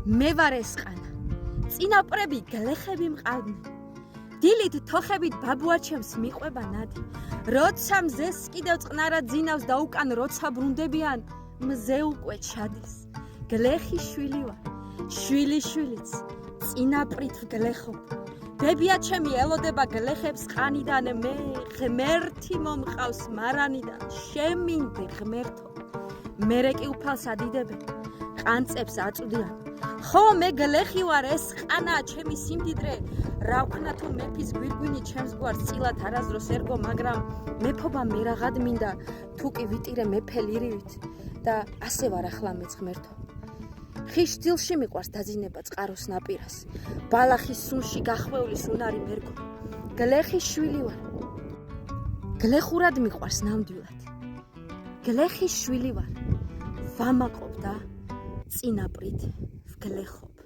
მე ვარ ეს ყანა წინაპრები გლეხები მყავდნენ დილით თოხებით ბაბუა ჩემს მიყვება ნადი როცა მზეს კიდევ წყნარად ძინავს და უკან როცა ბრუნდებიან მზე უკვე ჩადის გლეხი შვილი ვარ შვილი შვილიც წინაპრით გლეხობ ბებია ჩემი ელოდება გლეხებს ყანიდან მე ღმერთი მომყავს მარანიდან შემინდე ღმერთო მერე კი უფალს ადიდებენ ყანწებს აწვდიან ხო მე გლეხი ვარ ეს ყანა ჩემი სიმდიდრე რა ვქნა თუ მეფის გვირგვინი ჩემს გვარს წილად არასდროს ერგო მაგრამ მეფობა მე რაღად მინდა თუ კი ვიტირე მეფე ლირივით და ასე ვარ ახლა მეც ღმერთო ხის ძილში მიყვარს დაძინება წყაროს ნაპირას ბალახის სუნში გახვეულის უნარი მერგო გლეხის შვილი ვარ გლეხურად მიყვარს ნამდვილად გლეხის შვილი ვარ ვამაყობ და წინაპრით ვგლეხობ